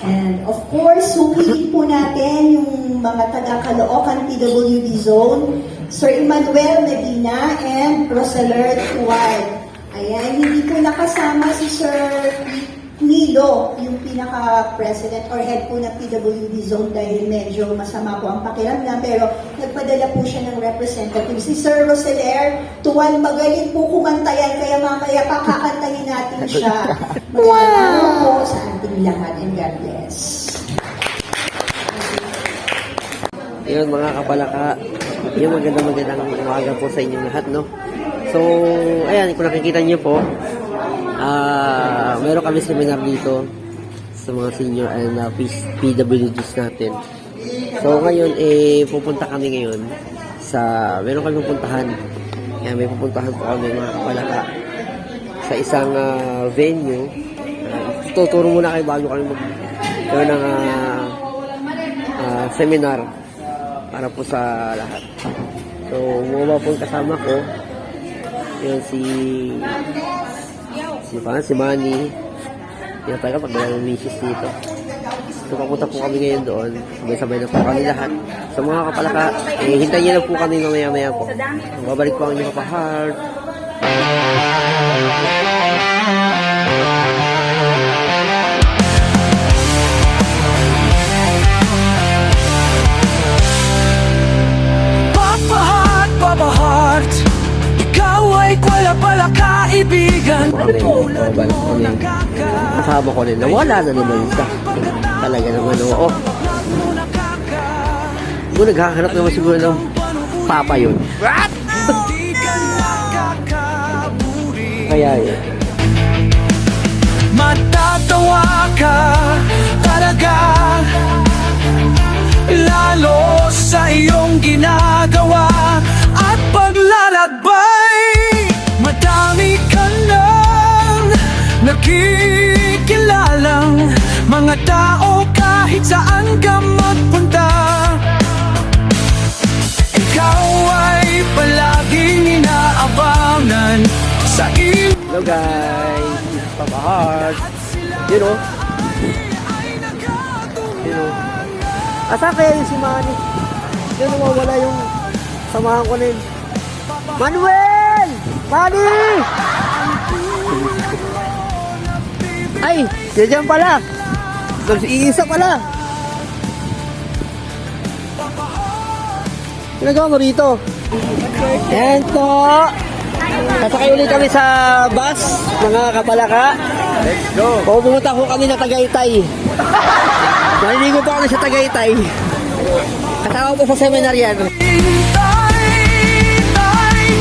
And of course, sukitin po natin yung mga taga-Caloocan PWD Zone, Sir Emmanuel Medina and Roseler Tuwal. Ayan, hindi po nakasama si Sir Nilo, yung pinaka-president or head po ng PWD Zone dahil medyo masama po ang pakiramdam, pero nagpadala po siya ng representative. Si Sir Roseler Tuwal, magaling po kumanta yan, kaya mamaya pakakantahin natin siya. Magandang araw po sa ating lahat and God bless. Yun mga kapalaka, yung magandang umaga po sa inyong lahat, no? So, ayan, kung nakikita niyo po, meron kami seminar dito sa mga senior and PWDs natin. So, ngayon, pupunta kami ngayon sa, meron kami pupuntahan. Kaya may pupuntahan po kami mga kapalaka sa isang venue. Tuturo muna kayo bago kami mag ng seminar para po sa lahat. So, mga po kasama ko. Yan si Manny. Yan tayo pagdala ng misis dito. So, papunta po kami ngayon doon. Sabay-sabay na po kami lahat. Sa mga kapalaka, hintayin niyo na po kami mamaya-maya po. Babalik po ang inyong kapahard. Heart, ikaw ay wala kaibigan. Kasama ko rin. Nawala na naman siya. Talaga naman, oo. Kung naghahanap naman siguro ng papa yun. What? Kaya yun. Matatawa ka talaga, lalo sa iyong ginagawa at paglalakbay. Madami ka lang nakikilalang mga tao kahit saan ka magpunta. Ikaw ay palaging inaabangan sa iyong... Hello guys, this is Papa Heart. You know? Asa kaya yung si Manny? Yung nawawala yung samahan ko na yun. Manuel! Manny! Ay! Diyan pala! Nag-iisa pala! Ginagawa mo rito? Ayan po! Sasakay ulit kami sa bus, mga kapalaka. Let's go! Pupunta ko kami na Tagaytay. Naliligo pa kami sa Tagaytay. Kasama po sa seminar yan. Hintay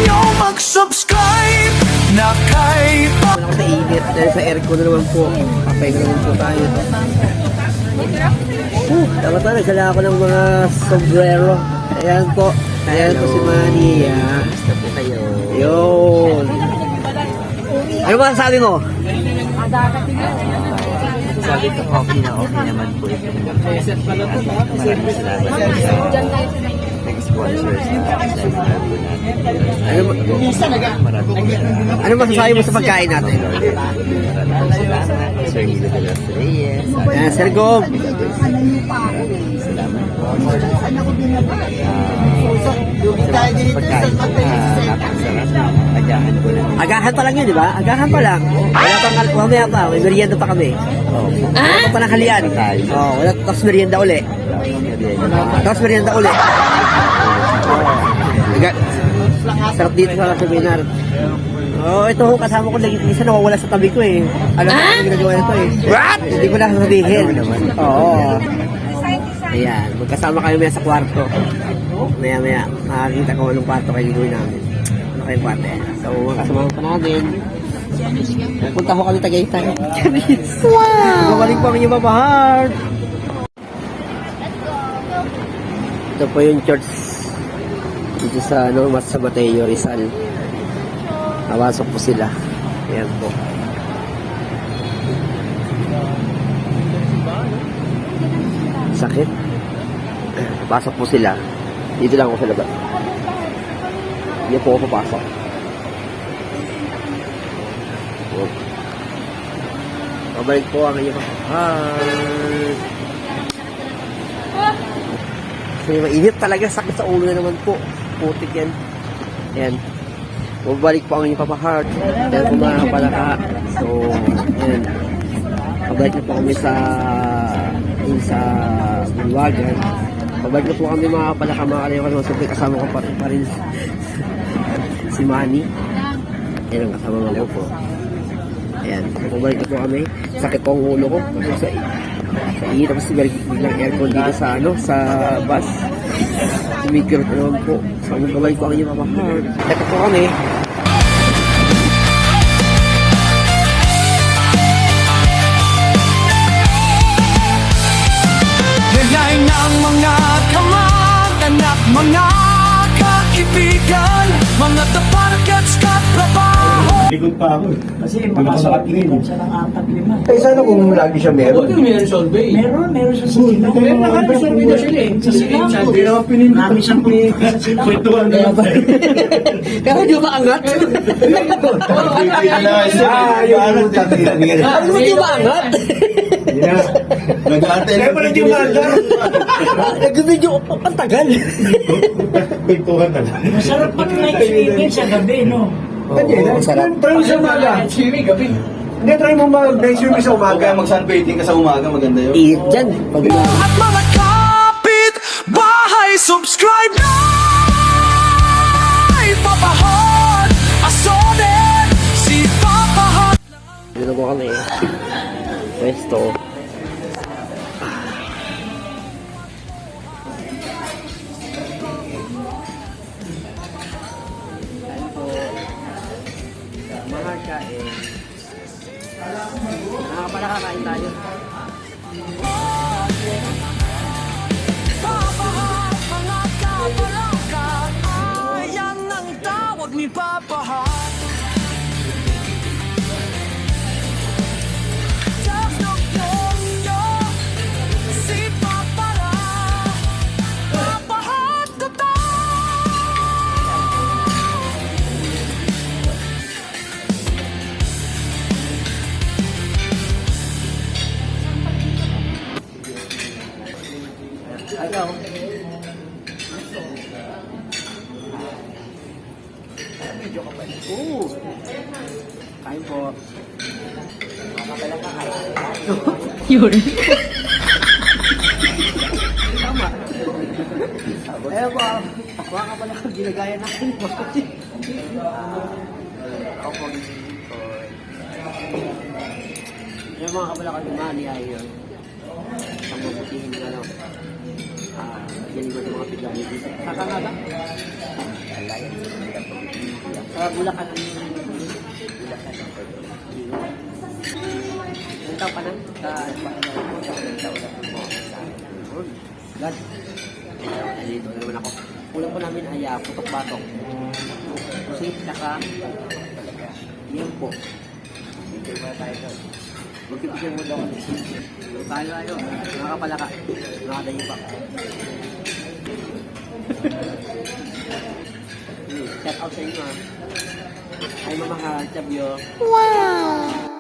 nyo mag-subscribe na kay... Wala ko sa init dahil sa aircon na naman po. Papahinga naman po tayo. Dapat na nagsala ako ng mga sombrero. Ayan po. Ayan po si Manny. Basta po kayo. Yun. Ano ba sabi mo? Sabi ko, okay naman po ito. Maraming salamat sa nag-sponsors na seminar po natin. Ano masasabi mo sa pagkain natin? Maraming salamat, Sir Nilo de los Reyes. Ayan, Sir Gom. Maraming salamat po. Napakasarap. Agahan po natin. Agahan pa lang yun, di ba? Agahan pa lang. Wala pang mamaya pa. May merienda pa kami. Wala pa ng halian. Wala. Tapos merienda uli. Tapos merienda uli. Sarap dito sa seminar. Ito ho, kasama ko lagi. Isa nawawala sa tabi ko eh. Alam mo kung ginagawa nito eh. What? Hindi ko na sasabihin. Oo. Ayan. Magkasama kayo maya sa kwarto. Maya. Makakita ko anong kwarto kayo gawin namin. Ano kayong kwarto eh. So, magkasama pa natin. Punta ko kami Tagaytay. Wow! Babalik po ang inyong mapahard. Ito po yung church dito sa sa Mateo Rizal. Nawasok po sila. Ayan po. Sakit. Pasok po sila. Dito lang ako sa labas. Hindi po ako papasok. Pabalik po ang inyong May mainit talaga, sakit sa ulo na naman po. Putik yan. Ayan. Bumabalik po ang inyong Papa Heart. Ayan po mga kapalaka. So, ayan. Pabalik na po kami sa Bulwagan. Pabalik na po kami mga kapalaka, mga kalayo kasi kasama ko pa rin si Manny. Ayan ang kasama ko po. Ayan. Pabalik na po kami. Sakit po ang ulo ko. Kasi sa iyo, tapos biglang aircon dito sa sa bus. Sumikirot na naman po. So, magkabalik po ang inyong Papa Heart. Ito po kami. Ngayay ng mga kamag-anak, mga kaibigan, mga taparagats katrabaho. Likod pa ako eh. Kasi makasakit siya ng 4-5. Eh, sana kung lagi siya meron? Meron siya sa sila. Pero nakakasurvey na siya eh. Sa sila. Hindi naman pinindot. Marami siyang pinindot sa sila. Kwentuhan na lang. Pero di ba angat? Yung Ano di ba angat? nag-aantay lang. Kaya di umaga. Nag-video ko ang tagal. Kwentuhan na lang. Masarap mag-night swimming sa gabi, no? Hindi, sarap. try mo sa umaga. Hindi, try mo mag-night swimming sa umaga. Mag-sunbathing ka sa umaga, maganda yun. Iit dyan. Pag At mga kapit bahay, subscribe na! Papa Heart, Asonet, si Papa Heart. dito po kami. Pwesto. Mahal ka eh. Nakakapala kakain tayo. Papa Heart, mga kapalaka, ayan ang tawag ni Papa Heart. Just look yo, si Papa Heart, Papa Heart to Ayaw. Oo. Kain po. Makapala ka kain. Yun. Tama. Ayaw po. Makapala ka ginagaya natin. Ako po. Yung mga kapala ka lumani ay yun. Ang mabutihin na lang. Galing ko sa mga biglang dito. Saka nga ba? Sa Bulacan. Bulacan. Ang tao pa na? Sa God. Dito na naman ako. Kulang po namin ay putok-batok. Kasi saka yan po. Magkipigyan mo daw. Tayo. Mga kapalaka. Mga dayo pa. Shout out sa inyo ha. Ay mamahal. Love you. Wow!